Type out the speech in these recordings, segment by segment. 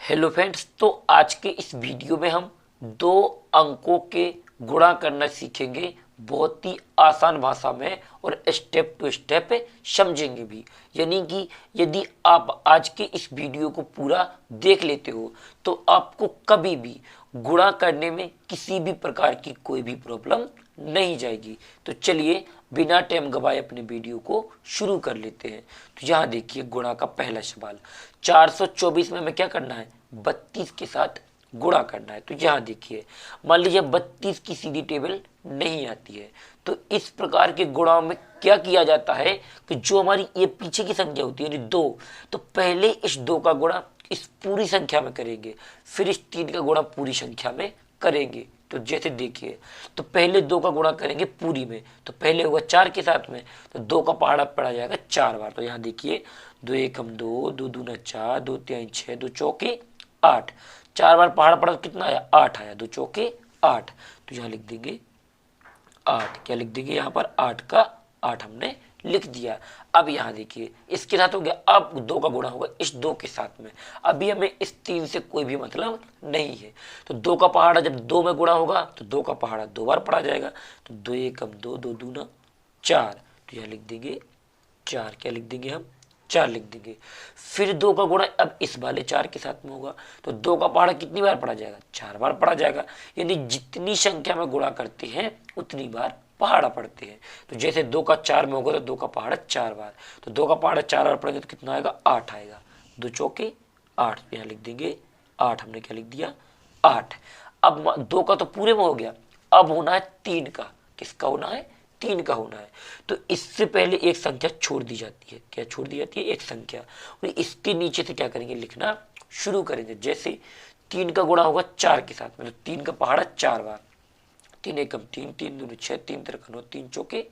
Hello friends, तो आज के इस वीडियो में हम दो अंकों के गुणा करना सीखेंगे बहुत ही आसान भाषा में और स्टेप टू स्टेप समझेंगे भी। यानी कि यदि आप आज के इस वीडियो को पूरा देख लेते हो तो आपको कभी भी गुणा करने में किसी भी प्रकार की कोई भी प्रॉब्लम नहीं जाएगी। तो चलिए बिना टाइम गवाए अपने वीडियो को शुरू कर लेते हैं। तो यहाँ देखिए गुणा का पहला सवाल, 424 में हमें क्या करना है, 32 के साथ गुणा करना है। तो यहाँ देखिए, मान लीजिए 32 की सीधी टेबल नहीं आती है, तो इस प्रकार के गुणाओं में क्या किया जाता है कि जो हमारी ये पीछे की संख्या होती है दो, तो पहले इस दो का गुणा इस पूरी संख्या में करेंगे, फिर इस तीन का गुणा पूरी संख्या में करेंगे। तो जैसे देखिए, तो पहले दो का गुणा करेंगे पूरी में, तो पहले होगा 4 के साथ में, तो दो का पहाड़ा पड़ा जाएगा 4 बार। तो यहाँ देखिए, 2 एकम 2, 2 दूना 4, 2 तिहाई 6, 2 चौके 8, 4 बार पहाड़ा पड़ा तो कितना आया, 8 आया, 2 चौके 8। तो यहाँ लिख देंगे 8, क्या लिख देंगे यहाँ पर, 8 का 8 हमने लिख दिया। अब यहाँ देखिए इसके साथ हो गया, अब दो का गुणा होगा इस दो के साथ में। अभी हमें इस 3 से कोई भी मतलब नहीं है, तो दो का पहाड़ा जब दो में गुणा होगा तो दो का पहाड़ा 2 बार पड़ा जाएगा। तो 2 एकम 2, 2 दूना 4, तो यहाँ लिख देंगे 4, क्या लिख देंगे हम, 4 लिख देंगे। फिर दो का गुणा अब इस वाले 4 के साथ में होगा, तो दो का पहाड़ा कितनी बार पड़ा जाएगा, 4 बार पड़ा जाएगा। यानी जितनी संख्या में गुणा करते हैं उतनी बार पहाड़ा पड़ते हैं। तो जैसे 2 का 4 में होगा तो 2 का पहाड़ा 4 बार, तो 2 का पहाड़ा 4 बार पड़ेगा तो कितना आएगा, 8 आएगा, 2 चौके 8। यहाँ लिख देंगे 8, हमने क्या लिख दिया, 8। अब 2 का तो पूरे में हो गया, अब होना है 3 का, किसका होना है, 3 का होना है। तो इससे पहले एक संख्या छोड़ दी जाती है, क्या छोड़ दी जाती है, एक संख्या, और इसके नीचे से क्या करेंगे, लिखना शुरू करेंगे। जैसे 3 का गुणा होगा 4 के साथ में, तो 3 का पहाड़ा 4 बार, 3 एकम 3, 3 दूनी 6, 3 तिरका 9, 3 चौके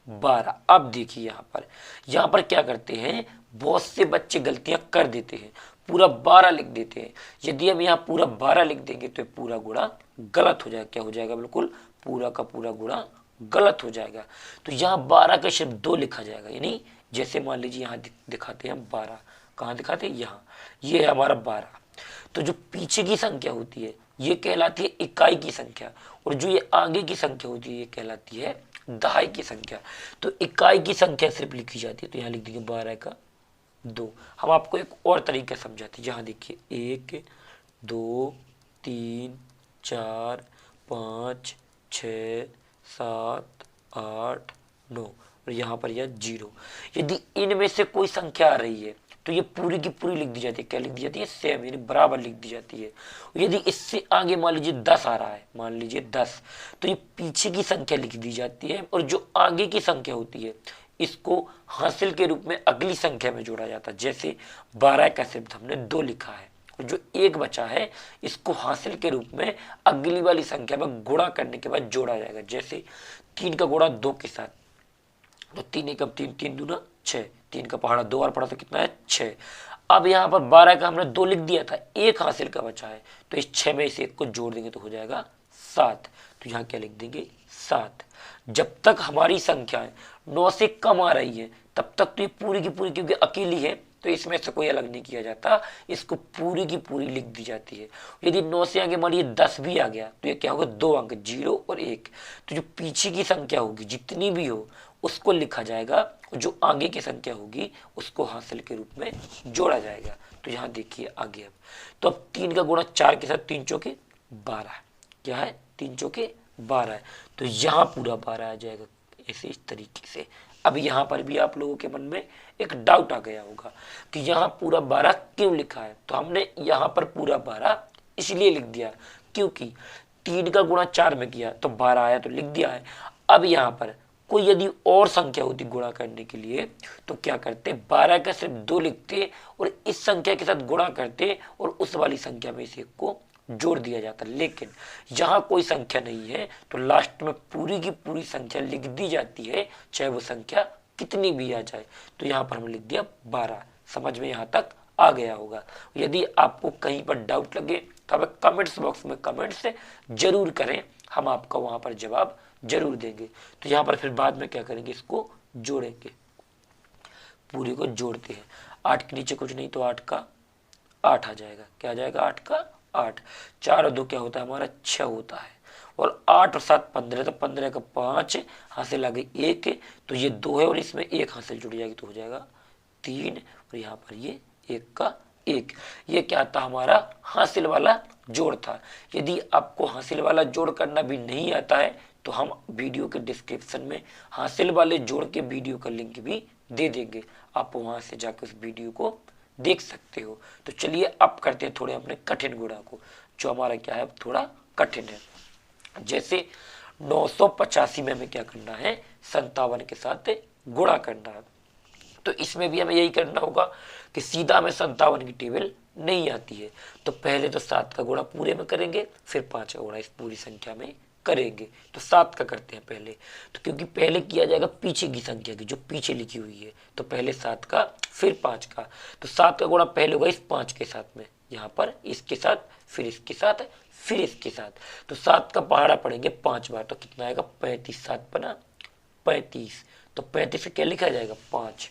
12। अब देखिए यहाँ पर क्या करते हैं, बहुत से बच्चे गलतियां कर देते हैं, पूरा 12 लिख देते हैं। यदि हम यहाँ पूरा 12 लिख देंगे तो पूरा गुणा गलत हो जाएगा, क्या हो जाएगा, बिल्कुल पूरा का पूरा गुणा गलत हो जाएगा। तो यहाँ 12 का शब्द 2 लिखा जाएगा, यानी जैसे मान लीजिए यहाँ दिखाते हैं हम 12, कहाँ दिखाते हैं, यहाँ, ये है हमारा 12। तो जो पीछे की संख्या होती है ये कहलाती है इकाई की संख्या, और जो ये आगे की संख्या होती है ये कहलाती है दहाई की संख्या। तो इकाई की संख्या सिर्फ लिखी जाती है, तो यहाँ लिख देंगे 12 का 2। हम आपको एक और तरीका समझाते हैं, जहाँ देखिए 1, 2, 3, 4, 5, 6, 7, 8, 9, और यहाँ पर यह 0। यदि इनमें से कोई संख्या आ रही है तो ये पूरी की पूरी लिख दी जाती है, क्या लिख दी जाती है, सेम, यानी बराबर लिख दी जाती है। यदि इससे आगे मान लीजिए 10 आ रहा है, मान लीजिए 10, तो ये पीछे की संख्या लिख दी जाती है, और जो आगे की संख्या होती है इसको हासिल के रूप में अगली संख्या में जोड़ा जाता है। जैसे 12 का शब्द हमने 2 लिखा है, और जो 1 बचा है इसको हासिल के रूप में अगली वाली संख्या में गुणा करने के बाद जोड़ा जाएगा। जैसे 3 का गुणा 2 के साथ, तो 3 एकम 3, 3 दूना 6, 3 का पहाड़ा 2 बार पड़ा तो कितना है, 6। अब यहाँ पर 12 का हमने 2 लिख दिया था, 1 हासिल का बचा है, तो इस 6 में इस 1 को जोड़ देंगे तो हो जाएगा 7। तो यहाँ क्या लिख देंगे, 7। जब तक हमारी संख्याएं 9 से कम आ रही है तब तक तो ये पूरी की पूरी, क्योंकि अकेली है तो इसमें से कोई अलग नहीं किया जाता, इसको पूरी की पूरी लिख दी जाती है। यदि 9 से आगे मान लीजिए 10 भी आ गया तो ये क्या होगा, 2 अंक, 0 और 1। तो जो पीछे की संख्या होगी जितनी भी हो उसको लिखा जाएगा, और जो आगे की संख्या होगी उसको हासिल के रूप में जोड़ा जाएगा। तो यहाँ देखिए आगे, अब तो अब 3 का गुणा 4 के साथ, 3 चौके 12, क्या है, 3 चौके 12 है, तो यहाँ पूरा 12 आ जाएगा, ऐसे इस तरीके से। अब यहाँ पर भी आप लोगों के मन में एक डाउट आ गया होगा कि यहाँ पूरा 12 क्यों लिखा है। तो हमने यहाँ पर पूरा 12 इसलिए लिख दिया क्योंकि 3 का गुणा 4 में किया तो 12 आया, तो लिख दिया है। अब यहाँ पर कोई यदि और संख्या होती गुणा करने के लिए तो क्या करते, 12 का सिर्फ 2 लिखते और इस संख्या के साथ गुणा करते और उस वाली संख्या में से एक को जोड़ दिया जाता। लेकिन यहाँ कोई संख्या नहीं है तो लास्ट में पूरी की पूरी संख्या लिख दी जाती है, चाहे वो संख्या कितनी भी आ जाए। तो यहाँ पर हमने लिख दिया 12। समझ में यहाँ तक आ गया होगा। यदि आपको कहीं पर डाउट लगे तो आप कमेंट्स बॉक्स में कमेंट्स जरूर करें, हम आपका वहां पर जवाब जरूर देंगे। तो यहाँ पर फिर बाद में क्या करेंगे, इसको जोड़ेंगे, पूरी को जोड़ते हैं। 8 के नीचे कुछ नहीं तो 8 का 8 आ जाएगा। क्या आ जाएगा? 8 का 8। 4 और 2 क्या होता है हमारा? 6 होता है। और 8 और 7 15, तो 15 का 5 हासिल आ गई 1, तो ये 2 है और इसमें 1 हासिल जुड़ जाएगी तो हो जाएगा 3, और यहाँ पर ये 1 का 1। ये क्या था? हमारा हासिल वाला जोड़ था। यदि आपको हासिल वाला जोड़ करना भी नहीं आता है तो हम वीडियो के डिस्क्रिप्शन में हासिल वाले जोड़ के वीडियो का लिंक भी दे देंगे, आप वहां से जाकर उस वीडियो को देख सकते हो। तो चलिए अब करते हैं थोड़े अपने कठिन गुणा को, जो हमारा क्या है थोड़ा कठिन है। जैसे 985 में हमें क्या करना है? 57 के साथ गुणा करना है। तो इसमें भी हमें यही करना होगा कि सीधा हमें 57 की टेबल नहीं आती है, तो पहले तो 7 का गुणा पूरे में करेंगे, फिर 5 का गुणा इस पूरी संख्या में करेंगे। तो 7 का करते हैं पहले, तो क्योंकि पहले किया जाएगा पीछे की संख्या की जो पीछे लिखी हुई है, तो पहले 7 का फिर 5 का। तो 7 का गुणा पहले होगा इस 5 के साथ में, यहाँ पर इसके साथ, फिर इसके साथ, फिर इसके साथ। तो 7 का पहाड़ा पड़ेंगे 5 बार, तो कितना आएगा? 35। 7 बना 35, तो 35 से क्या लिखा जाएगा? 5।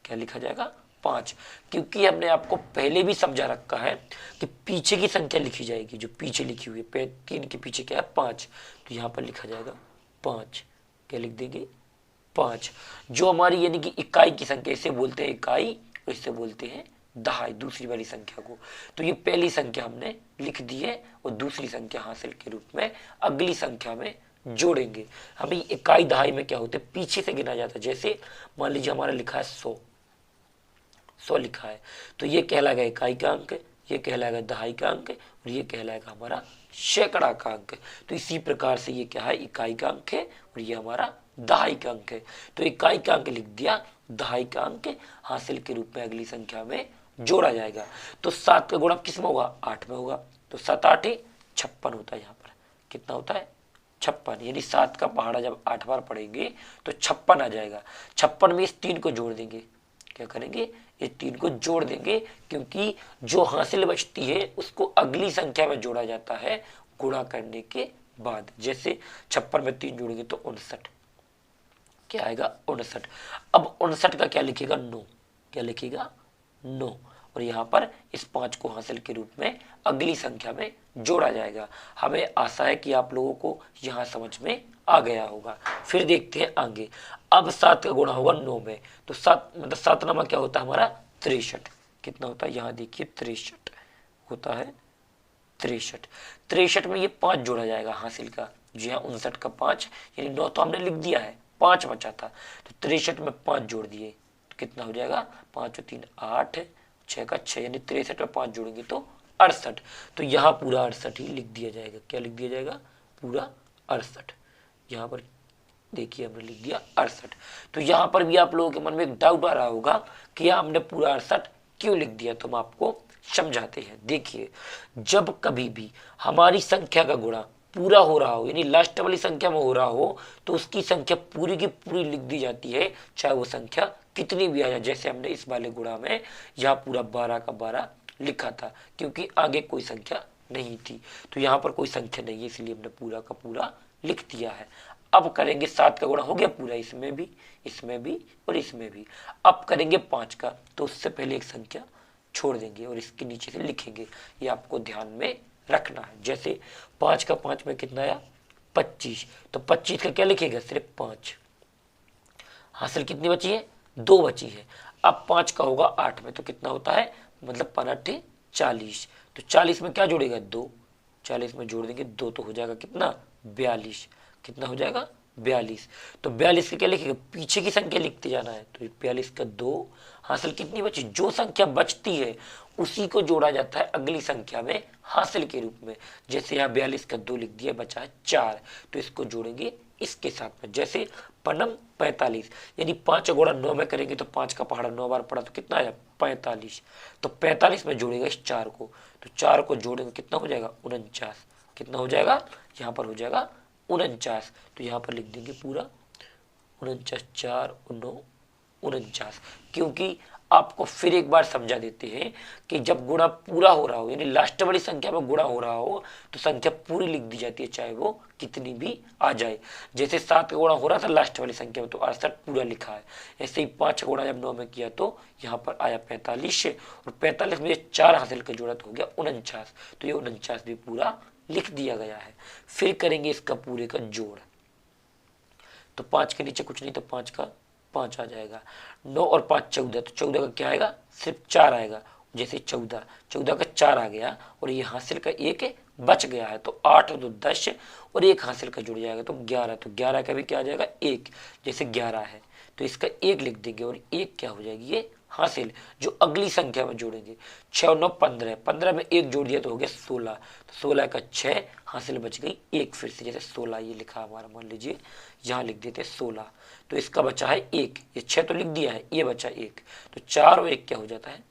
क्या लिखा जाएगा? 5। क्योंकि हमने आपको पहले भी समझा रखा है कि पीछे की संख्या लिखी जाएगी, जो पीछे लिखी हुई है 3 के पीछे क्या है? 5, तो यहाँ पर लिखा जाएगा 5। क्या लिख देंगे? 5। जो हमारी यानी कि इकाई की संख्या, इसे बोलते हैं इकाई और इसे बोलते हैं दहाई, दूसरी वाली संख्या को। तो ये पहली संख्या हमने लिख दी है और दूसरी संख्या हासिल के रूप में अगली संख्या में जोड़ेंगे। हमें इकाई दहाई में क्या होते हैं? पीछे से गिना जाता है। जैसे मान लीजिए हमारा लिखा है 100 लिखा है, तो ये कहलाएगा इकाई का अंक, ये कहलाएगा दहाई का अंक और ये कहलाएगा हमारा सैकड़ा का अंक। तो इसी प्रकार से ये क्या है? इकाई का अंक है और ये हमारा दहाई का अंक है। तो इकाई का अंक लिख दिया, दहाई का अंक हासिल के रूप में अगली संख्या में जोड़ा जाएगा। तो 7 का गुणा किस में होगा? 8 में होगा। तो 7 8 56 होता है। यहाँ पर कितना होता है? 56। यानी 7 का पहाड़ा जब 8 बार पढ़ेंगे तो 56 आ जाएगा। 56 में इस 3 को जोड़ देंगे। क्या करेंगे? इस 3 को जोड़ देंगे, क्योंकि जो हासिल बचती है उसको अगली संख्या में जोड़ा जाता है गुणा करने के बाद। जैसे 56 में 3 जोड़ेंगे तो 59। क्या आएगा? 59। अब 59 का क्या लिखेगा? 9। क्या लिखेगा? 9। और यहाँ पर इस 5 को हासिल के रूप में अगली संख्या में जोड़ा जाएगा। हमें आशा है कि आप लोगों को यहाँ समझ में आ गया होगा। फिर देखते हैं आगे। अब 7 का गुणा होगा 9 में, तो 7 मतलब 7 नामा क्या होता है हमारा? 63। कितना होता है? यहाँ देखिए 63 होता है। 63 में ये 5 जोड़ा जाएगा हासिल का। जी हाँ, 59 का 5, यानी 9 तो हमने लिख दिया है, 5 बचा था, तो 63 में 5 जोड़ दिए तो कितना हो जाएगा? 5 और 3 8, 6 का 6, यानी 63 में 5 जोड़ेंगे तो 68। तो यहाँ पूरा 68 ही लिख दिया जाएगा। क्या लिख दिया जाएगा? पूरा 68। यहाँ पर देखिए हमने लिख दिया 68। तो यहाँ पर भी आप लोगों के मन में एक डाउट आ रहा होगा कि हमने पूरा 68 क्यों लिख दिया, तो हम आपको समझाते हैं। देखिए, जब कभी भी हमारी संख्या का गुणा पूरा हो रहा हो, यानी लास्ट वाली संख्या में हो रहा हो, तो उसकी संख्या पूरी की पूरी लिख दी जाती है, चाहे वो संख्या कितनी भी आ जाए। जैसे हमने इस वाले गुणा में यहाँ पूरा 12 का 12 लिखा था, क्योंकि आगे कोई संख्या नहीं थी, तो यहाँ पर कोई संख्या नहीं है, इसलिए हमने पूरा का पूरा लिख दिया है। अब करेंगे 7 का गुणा हो गया पूरा, इसमें भी, इसमें भी और इसमें भी। अब करेंगे 5 का, तो उससे पहले एक संख्या छोड़ देंगे और इसके नीचे से लिखेंगे। ये आपको ध्यान में रखना है। जैसे 5 का 5 में कितना आया? 25। तो 25 का क्या लिखेगा? सिर्फ 5। हासिल कितनी बची है? 2 बची है। अब 5 का होगा 8 में, तो कितना होता है? मतलब 5 40। तो 40 में क्या जोड़ेगा? 2। 40 में जोड़ देंगे 2, तो हो जाएगा कितना? 42। कितना हो जाएगा? 42। तो 42 का क्या लिखेगा? पीछे की संख्या लिखते जाना है। तो 42 का 2। हासिल कितनी बची? जो संख्या बचती है उसी को जोड़ा जाता है अगली संख्या में हासिल के रूप में। जैसे यहाँ 42 का 2 लिख दिया, बचा है 4, तो इसको जोड़ेंगे इसके साथ में। जैसे पनम 45, यानी 5 गुणा 9 में करेंगे तो 5 का पहाड़ा 9 बार पड़ा, तो कितना आया? 45। तो 45 में जोड़ेगा इस 4 को, तो 4 को जोड़ेंगे कितना हो जाएगा? 49। कितना हो जाएगा? यहाँ पर हो जाएगा 49। तो यहाँ पर लिख देंगे पूरा 49, 4 और 9 49, क्योंकि आपको फिर एक बार समझा देते हैं कि जब गुणा पूरा हो रहा हो, यानी लास्ट वाली संख्या में गुणा हो रहा हो, तो संख्या पूरी लिख दी जाती है, चाहे वो कितनी भी आ जाए। जैसे 7 का गुणा हो रहा था लास्ट वाली संख्या में, तो 68 पूरा लिखा है। ऐसे ही 5 का गुणा जब 9 में किया तो यहाँ पर आया 45, और 45 में 4 हासिल का जोड़ा तो हो गया 49, तो ये 49 भी पूरा लिख दिया गया है। फिर करेंगे इसका पूरे का जोड़, तो 5 के नीचे कुछ नहीं, तो 5 का 5 आ जाएगा। 9 और 5 14, तो 14 का क्या आएगा, सिर्फ 4 आएगा। जैसे 14 का 4 आ गया, और ये हासिल का 1 बच गया है, तो 8 और 2 10, और 1 हासिल का जुड़ जाएगा तो 11, तो 11 का भी क्या आ जाएगा 1, जैसे 11 है तो इसका 1 लिख देंगे, और 1 क्या हो जाएगी ये हासिल, जो अगली संख्या में जोड़ेंगे। 6 और 9 15, 15 में 1 जोड़ दिया तो हो गया 16, तो 16 का 6 हासिल बच गई 1 फिर से, जैसे 16 ये लिखा हमारा, मान लीजिए यहाँ लिख देते 16, तो इसका बचा है 1, ये 6 तो लिख दिया है, ये बचा 1, तो 4 और 1 क्या हो जाता है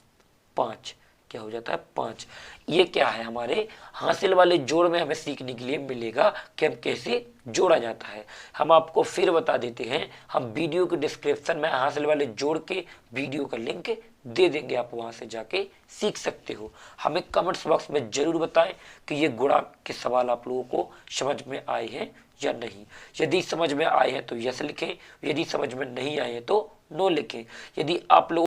5, क्या हो जाता है 5। ये क्या है, हमारे हासिल वाले जोड़ में हमें सीखने के लिए मिलेगा कि हम कैसे जोड़ा जाता है। हम आपको फिर बता देते हैं, हम वीडियो के डिस्क्रिप्शन में हासिल वाले जोड़ के वीडियो का लिंक दे देंगे, आप वहां से जाके सीख सकते हो। हमें कमेंट्स बॉक्स में जरूर बताएं कि ये गुणा के सवाल आप लोगों को समझ में आए हैं या नहीं। यदि समझ में आए हैं तो यस लिखें, यदि समझ में नहीं आए हैं तो नो लिखें। यदि आप लोग